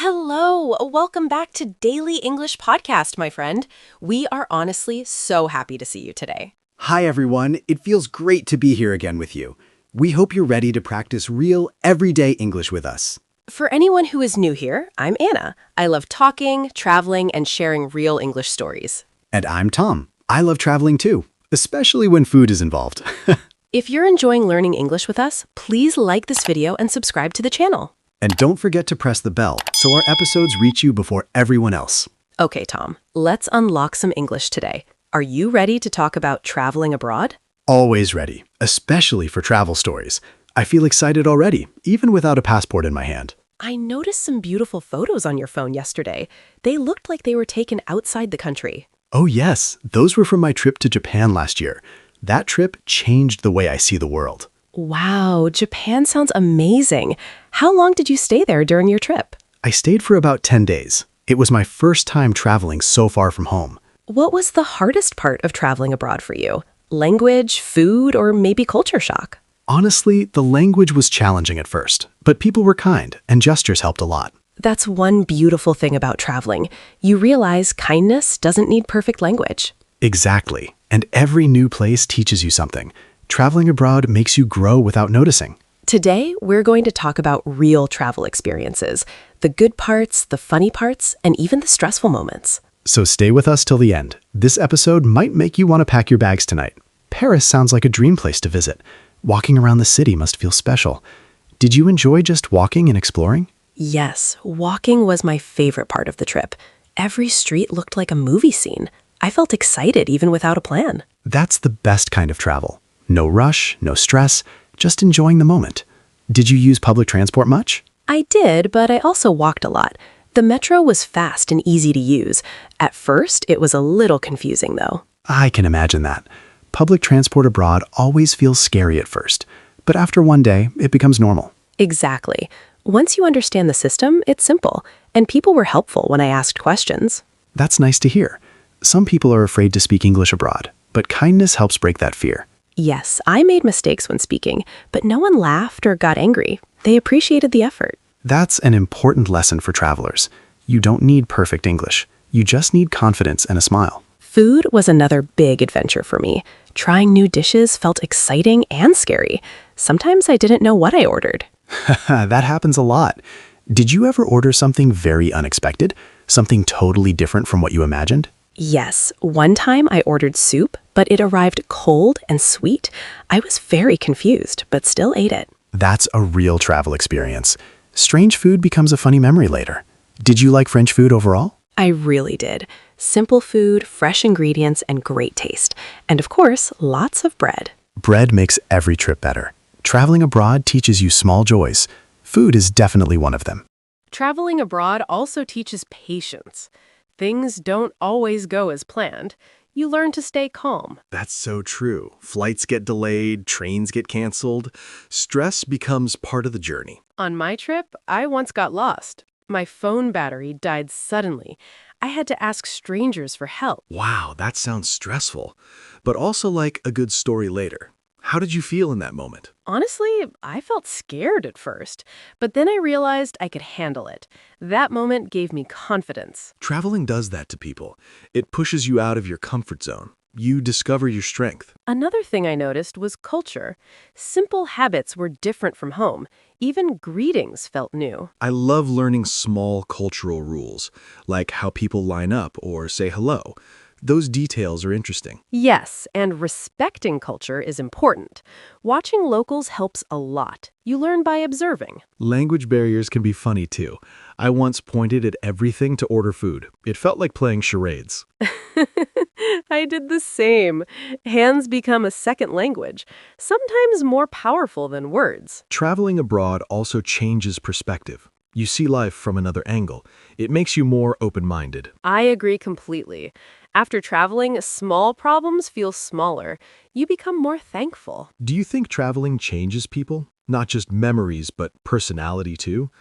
Hello, welcome back to Daily English Podcast, my friend. We are honestly so happy to see you today. Hi, everyone. It feels great to be here again with you. We hope you're ready to practice real, everyday English with us. For anyone who is new here, I'm Anna. I love talking, traveling, and sharing real English stories. And I'm Tom. I love traveling too, especially when food is involved. If you're enjoying learning English with us, please like this video and subscribe to the channel. And don't forget to press the bell so our episodes reach you before everyone else. Okay, Tom, let's unlock some English today. Are you ready to talk about traveling abroad? Always ready, especially for travel stories. I feel excited already, even without a passport in my hand. I noticed some beautiful photos on your phone yesterday. They looked like they were taken outside the country. Oh yes, those were from my trip to Japan last year. That trip changed the way I see the world. Wow, Japan sounds amazing. How long did you stay there during your trip? I stayed for about 10 days. It was my first time traveling so far from home. What was the hardest part of traveling abroad for you? Language, food, or maybe culture shock? Honestly, the language was challenging at first, but people were kind and gestures helped a lot. That's one beautiful thing about traveling. You realize kindness doesn't need perfect language. Exactly. And every new place teaches you something. Traveling abroad makes you grow without noticing. Today, we're going to talk about real travel experiences, the good parts, the funny parts, and even the stressful moments. So stay with us till the end. This episode might make you want to pack your bags tonight. Paris sounds like a dream place to visit. Walking around the city must feel special. Did you enjoy just walking and exploring? Yes, walking was my favorite part of the trip. Every street looked like a movie scene. I felt excited even without a plan. That's the best kind of travel. No rush, no stress, just enjoying the moment. Did you use public transport much? I did, but I also walked a lot. The metro was fast and easy to use. At first, it was a little confusing, though. I can imagine that. Public transport abroad always feels scary at first, but after one day, it becomes normal. Exactly. Once you understand the system, it's simple, and people were helpful when I asked questions. That's nice to hear. Some people are afraid to speak English abroad, but kindness helps break that fear. Yes, I made mistakes when speaking, but no one laughed or got angry. They appreciated the effort. That's an important lesson for travelers. You don't need perfect English. You just need confidence and a smile. Food was another big adventure for me. Trying new dishes felt exciting and scary. Sometimes I didn't know what I ordered. That happens a lot. Did you ever order something very unexpected? Something totally different from what you imagined? Yes, one time I ordered soup, but it arrived cold and sweet. I was very confused, but still ate it. That's a real travel experience. Strange food becomes a funny memory later. Did you like French food overall? I really did. Simple food, fresh ingredients, and great taste. And of course, lots of bread. Bread makes every trip better. Traveling abroad teaches you small joys. Food is definitely one of them. Traveling abroad also teaches patience. Things don't always go as planned. You learn to stay calm. That's so true. Flights get delayed, trains get canceled. Stress becomes part of the journey. On my trip, I once got lost. My phone battery died suddenly. I had to ask strangers for help. Wow, that sounds stressful, but also like a good story later. How did you feel in that moment? Honestly, I felt scared at first, but then I realized I could handle it. That moment gave me confidence. Traveling does that to people. It pushes you out of your comfort zone. You discover your strength. Another thing I noticed was culture. Simple habits were different from home. Even greetings felt new. I love learning small cultural rules, like how people line up or say hello. Those details are interesting. Yes, and respecting culture is important. Watching locals helps a lot. You learn by observing. Language barriers can be funny too. I once pointed at everything to order food. It felt like playing charades. I did the same. Hands become a second language, sometimes more powerful than words. Traveling abroad also changes perspective. You see life from another angle. It makes you more open-minded. I agree completely. After traveling, small problems feel smaller. You become more thankful. Do you think traveling changes people? Not just memories, but personality too?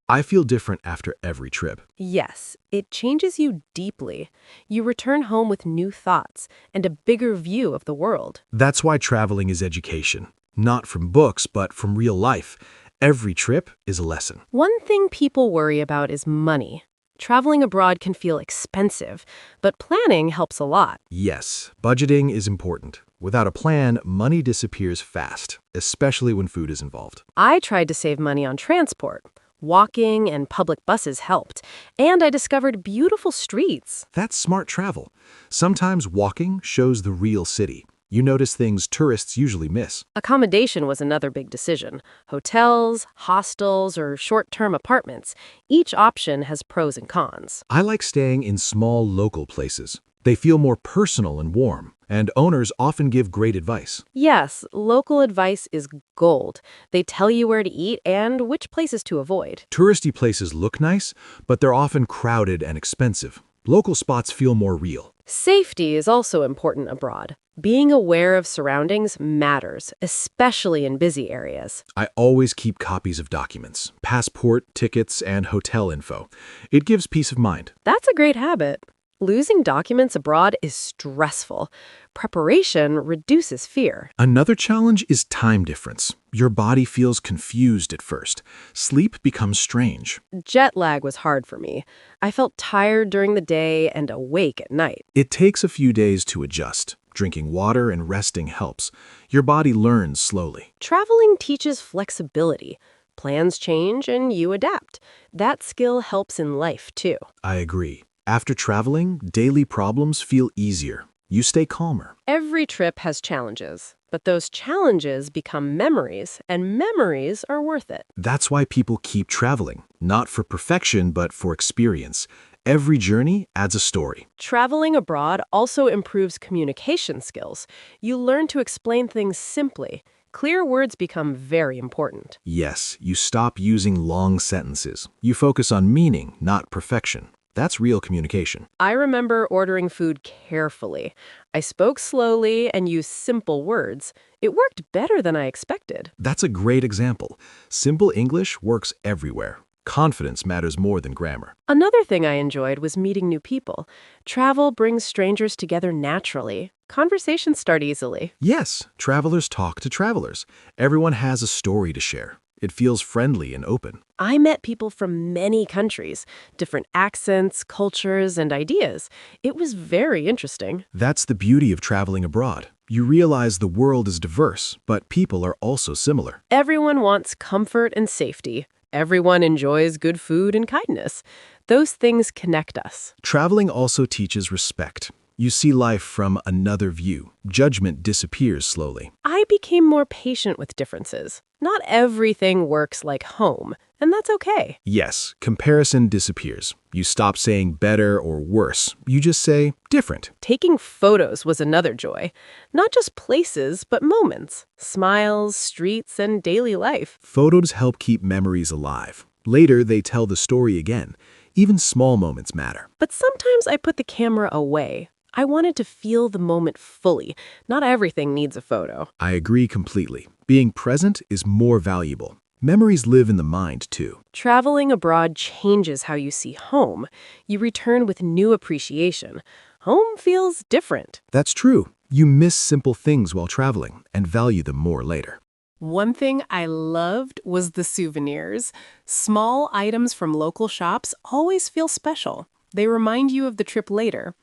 I feel different after every trip. Yes, it changes you deeply. You return home with new thoughts and a bigger view of the world. That's why traveling is education. Not from books, but from real life. Every trip is a lesson. One thing people worry about is money. Traveling abroad can feel expensive, but planning helps a lot. Yes, budgeting is important. Without a plan, money disappears fast, especially when food is involved. I tried to save money on transport. Walking and public buses helped, and I discovered beautiful streets. That's smart travel. Sometimes walking shows the real city. You notice things tourists usually miss. Accommodation was another big decision. Hotels, hostels, or short-term apartments. Each option has pros and cons. I like staying in small local places. They feel more personal and warm, and owners often give great advice. Yes, local advice is gold. They tell you where to eat and which places to avoid. Touristy places look nice, but they're often crowded and expensive. Local spots feel more real. Safety is also important abroad. Being aware of surroundings matters, especially in busy areas. I always keep copies of documents, passport, tickets, and hotel info. It gives peace of mind. That's a great habit. Losing documents abroad is stressful. Preparation reduces fear. Another challenge is time difference. Your body feels confused at first. Sleep becomes strange. Jet lag was hard for me. I felt tired during the day and awake at night. It takes a few days to adjust. Drinking water and resting helps. Your body learns slowly. Traveling teaches flexibility. Plans change and you adapt. That skill helps in life, too. I agree. After traveling, daily problems feel easier. You stay calmer. Every trip has challenges, but those challenges become memories, and memories are worth it. That's why people keep traveling, not for perfection, but for experience. Every journey adds a story. Traveling abroad also improves communication skills. You learn to explain things simply. Clear words become very important. Yes, you stop using long sentences. You focus on meaning, not perfection. That's real communication. I remember ordering food carefully. I spoke slowly and used simple words. It worked better than I expected. That's a great example. Simple English works everywhere. Confidence matters more than grammar. Another thing I enjoyed was meeting new people. Travel brings strangers together naturally. Conversations start easily. Yes, travelers talk to travelers. Everyone has a story to share. It feels friendly and open. I met people from many countries, different accents, cultures, and ideas. It was very interesting. That's the beauty of traveling abroad. You realize the world is diverse, but people are also similar. Everyone wants comfort and safety. Everyone enjoys good food and kindness. Those things connect us. Traveling also teaches respect. You see life from another view. Judgment disappears slowly. I became more patient with differences. Not everything works like home, and that's okay. Yes, comparison disappears. You stop saying better or worse. You just say different. Taking photos was another joy. Not just places, but moments. Smiles, streets, and daily life. Photos help keep memories alive. Later, they tell the story again. Even small moments matter. But sometimes I put the camera away. I wanted to feel the moment fully. Not everything needs a photo. I agree completely. Being present is more valuable. Memories live in the mind, too. Traveling abroad changes how you see home. You return with new appreciation. Home feels different. That's true. You miss simple things while traveling and value them more later. One thing I loved was the souvenirs. Small items from local shops always feel special. They remind you of the trip later.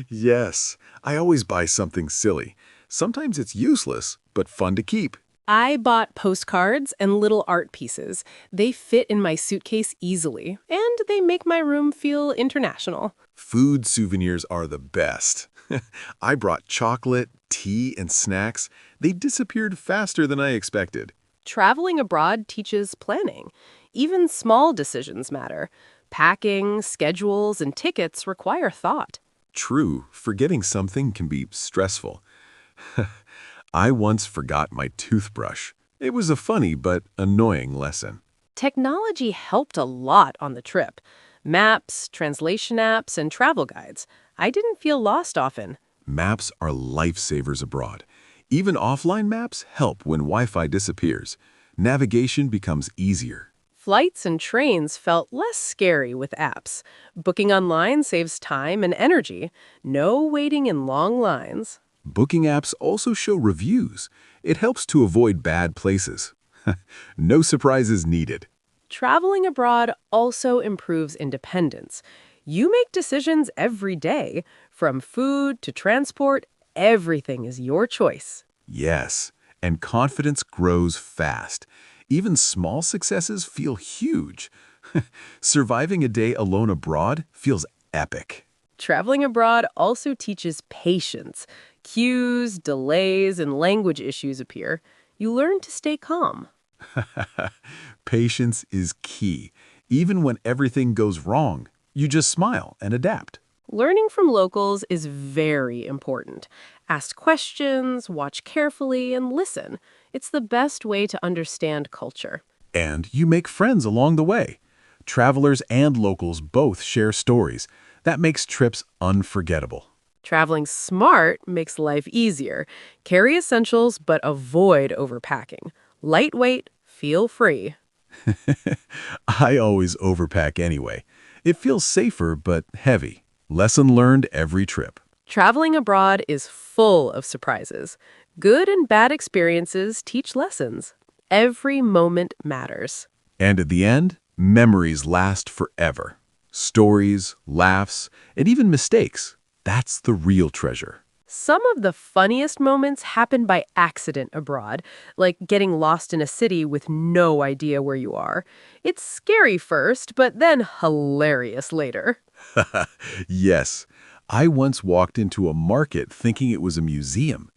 Yes, I always buy something silly. Sometimes it's useless, but fun to keep. I bought postcards and little art pieces. They fit in my suitcase easily, and they make my room feel international. Food souvenirs are the best. I brought chocolate, tea, and snacks. They disappeared faster than I expected. Traveling abroad teaches planning. Even small decisions matter. Packing, schedules, and tickets require thought. True, forgetting something can be stressful. I once forgot my toothbrush. It was a funny but annoying lesson. Technology helped a lot on the trip. Maps, translation apps, and travel guides. I didn't feel lost often. Maps are lifesavers abroad. Even offline maps help when Wi-Fi disappears. Navigation becomes easier. Flights and trains felt less scary with apps. Booking online saves time and energy. No waiting in long lines. Booking apps also show reviews. It helps to avoid bad places. No surprises needed. Traveling abroad also improves independence. You make decisions every day, from food to transport, everything is your choice. Yes, and confidence grows fast. Even small successes feel huge. Surviving a day alone abroad feels epic. Traveling abroad also teaches patience. Cues, delays, and language issues appear. You learn to stay calm. Patience is key. Even when everything goes wrong, you just smile and adapt. Learning from locals is very important. Ask questions, watch carefully, and listen. It's the best way to understand culture. And you make friends along the way. Travelers and locals both share stories. That makes trips unforgettable. Traveling smart makes life easier. Carry essentials, but avoid overpacking. Lightweight, feel free. I always overpack anyway. It feels safer but heavy. Lesson learned every trip. Traveling abroad is full of surprises. Good and bad experiences teach lessons. Every moment matters. And at the end, memories last forever. Stories, laughs, and even mistakes. That's the real treasure. Some of the funniest moments happen by accident abroad, like getting lost in a city with no idea where you are. It's scary first, but then hilarious later. Yes, I once walked into a market thinking it was a museum.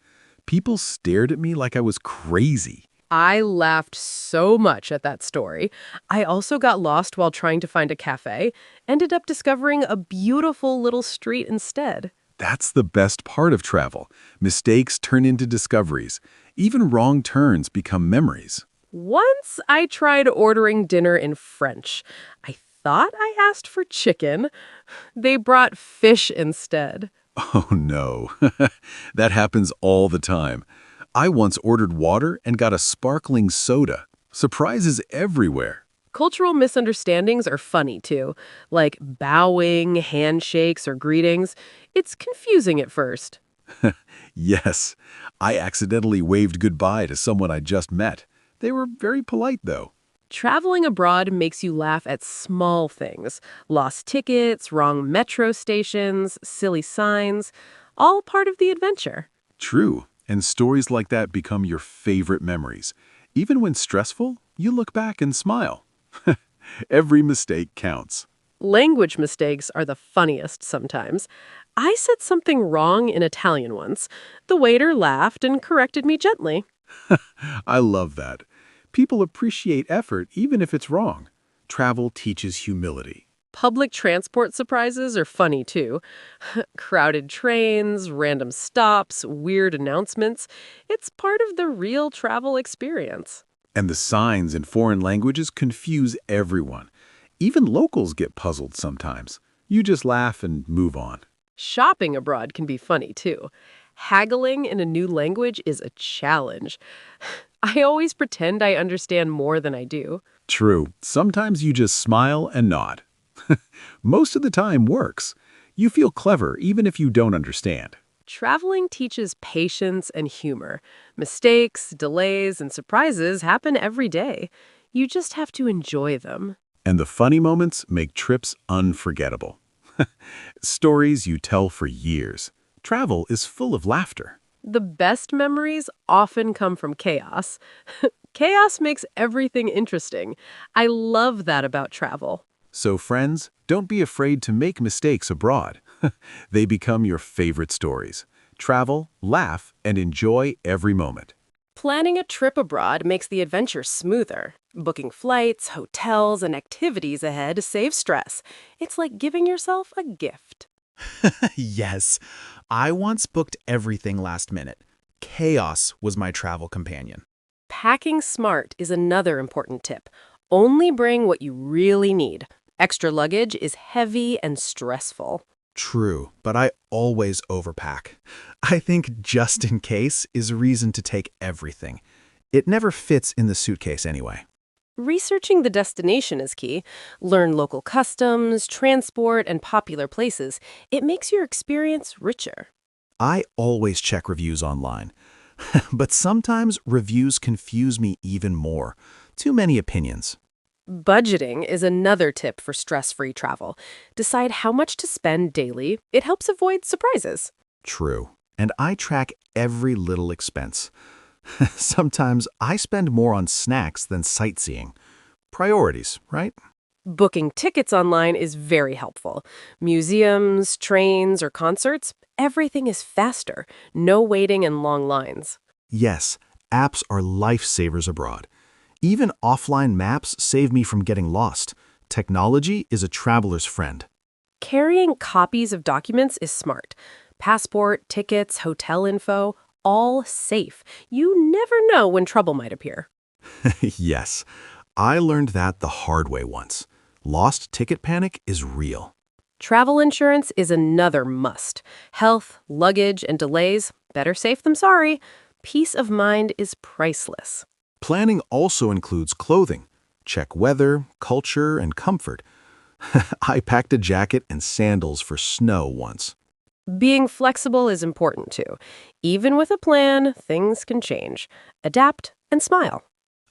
People stared at me like I was crazy. I laughed so much at that story. I also got lost while trying to find a cafe, ended up discovering a beautiful little street instead. That's the best part of travel. Mistakes turn into discoveries. Even wrong turns become memories. Once I tried ordering dinner in French. I thought I asked for chicken. They brought fish instead. Oh no, that happens all the time. I once ordered water and got a sparkling soda. Surprises everywhere. Cultural misunderstandings are funny too, like bowing, handshakes, or greetings. It's confusing at first. Yes, I accidentally waved goodbye to someone I just met. They were very polite though. Traveling abroad makes you laugh at small things. Lost tickets, wrong metro stations, silly signs, all part of the adventure. True, and stories like that become your favorite memories. Even when stressful, you look back and smile. Every mistake counts. Language mistakes are the funniest sometimes. I said something wrong in Italian once. The waiter laughed and corrected me gently. I love that. People appreciate effort even if it's wrong. Travel teaches humility. Public transport surprises are funny too. Crowded trains, random stops, weird announcements. It's part of the real travel experience. And the signs in foreign languages confuse everyone. Even locals get puzzled sometimes. You just laugh and move on. Shopping abroad can be funny too. Haggling in a new language is a challenge. I always pretend I understand more than I do. True, sometimes you just smile and nod. Most of the time works. You feel clever even if you don't understand. Traveling teaches patience and humor. Mistakes, delays, and surprises happen every day. You just have to enjoy them. And the funny moments make trips unforgettable. Stories you tell for years. Travel is full of laughter. The best memories often come from chaos. Chaos makes everything interesting. I love that about travel. So friends, don't be afraid to make mistakes abroad. They become your favorite stories. Travel, laugh, and enjoy every moment. Planning a trip abroad makes the adventure smoother. Booking flights, hotels, and activities ahead saves stress. It's like giving yourself a gift. Yes, I once booked everything last minute. Chaos was my travel companion. Packing smart is another important tip. Only bring what you really need. Extra luggage is heavy and stressful. True, but I always overpack. I think just in case is a reason to take everything. It never fits in the suitcase anyway. Researching the destination is key. Learn local customs, transport, and popular places. It makes your experience richer. I always check reviews online. But sometimes reviews confuse me even more. Too many opinions. Budgeting is another tip for stress-free travel. Decide how much to spend daily. It helps avoid surprises. True. And I track every little expense. Sometimes I spend more on snacks than sightseeing. Priorities, right? Booking tickets online is very helpful. Museums, trains, or concerts, everything is faster. No waiting and long lines. Yes, apps are lifesavers abroad. Even offline maps save me from getting lost. Technology is a traveler's friend. Carrying copies of documents is smart. Passport, tickets, hotel info, all safe. You never know when trouble might appear. Yes, I learned that the hard way once. Lost ticket panic is real. Travel insurance is another must. Health, luggage, and delays, better safe than sorry. Peace of mind is priceless. Planning also includes clothing. Check weather, culture, and comfort. I packed a jacket and sandals for snow once. Being flexible is important too. Even with a plan, things can change. Adapt and smile.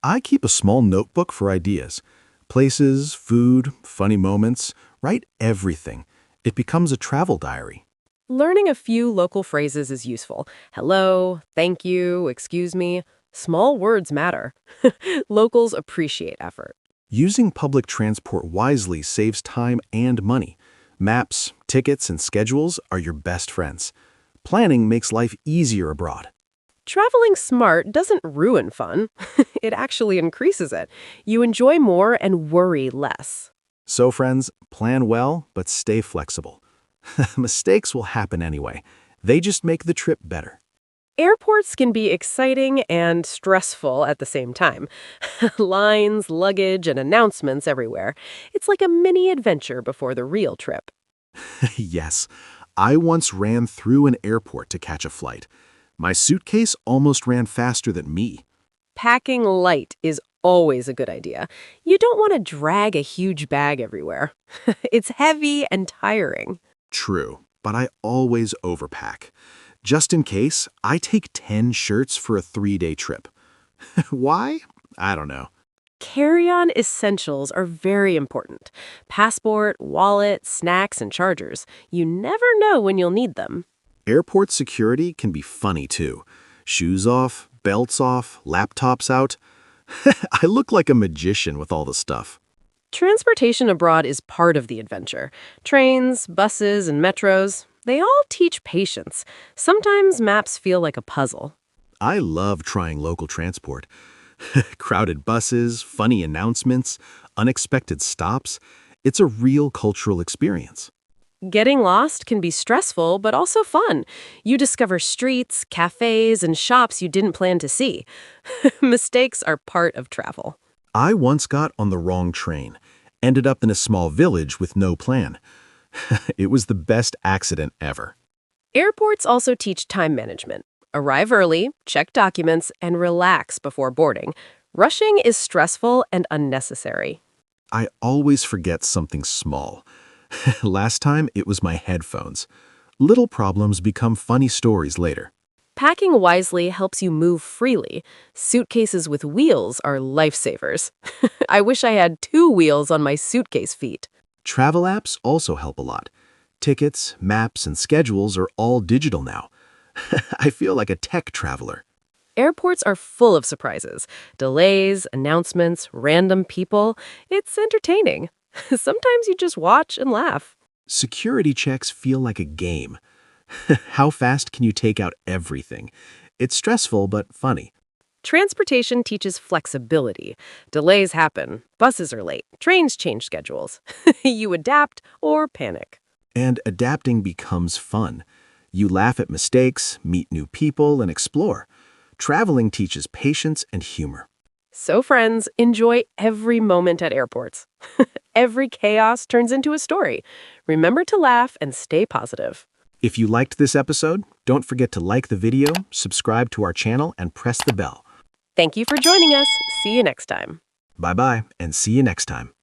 I keep a small notebook for ideas. Places, food, funny moments, write everything. It becomes a travel diary. Learning a few local phrases is useful. Hello, thank you, excuse me. Small words matter. Locals appreciate effort. Using public transport wisely saves time and money. Maps, tickets, and schedules are your best friends. Planning makes life easier abroad. Traveling smart doesn't ruin fun. It actually increases it. You enjoy more and worry less. So friends, plan well, but stay flexible. Mistakes will happen anyway. They just make the trip better. Airports can be exciting and stressful at the same time. Lines, luggage, and announcements everywhere. It's like a mini adventure before the real trip. Yes, I once ran through an airport to catch a flight. My suitcase almost ran faster than me. Packing light is always a good idea. You don't want to drag a huge bag everywhere. It's heavy and tiring. True, but I always overpack. Just in case, I take 10 shirts for a 3-day trip. Why? I don't know. Carry-on essentials are very important. Passport, wallet, snacks, and chargers. You never know when you'll need them. Airport security can be funny too. Shoes off, belts off, laptops out. I look like a magician with all the stuff. Transportation abroad is part of the adventure. Trains, buses, and metros, they all teach patience. Sometimes maps feel like a puzzle. I love trying local transport. Crowded buses, funny announcements, unexpected stops. It's a real cultural experience. Getting lost can be stressful, but also fun. You discover streets, cafes, and shops you didn't plan to see. Mistakes are part of travel. I once got on the wrong train, ended up in a small village with no plan. It was the best accident ever. Airports also teach time management. Arrive early, check documents, and relax before boarding. Rushing is stressful and unnecessary. I always forget something small. Last time, it was my headphones. Little problems become funny stories later. Packing wisely helps you move freely. Suitcases with wheels are lifesavers. I wish I had 2 wheels on my suitcase feet. Travel apps also help a lot. Tickets, maps, and schedules are all digital now. I feel like a tech traveler. Airports are full of surprises. Delays, announcements, random people. It's entertaining. Sometimes you just watch and laugh. Security checks feel like a game. How fast can you take out everything? It's stressful but funny. Transportation teaches flexibility. Delays happen. Buses are late. Trains change schedules. You adapt or panic. And adapting becomes fun. You laugh at mistakes, meet new people, and explore. Traveling teaches patience and humor. So friends, enjoy every moment at airports. Every chaos turns into a story. Remember to laugh and stay positive. If you liked this episode, don't forget to like the video, subscribe to our channel, and press the bell. Thank you for joining us. See you next time. Bye-bye, and see you next time.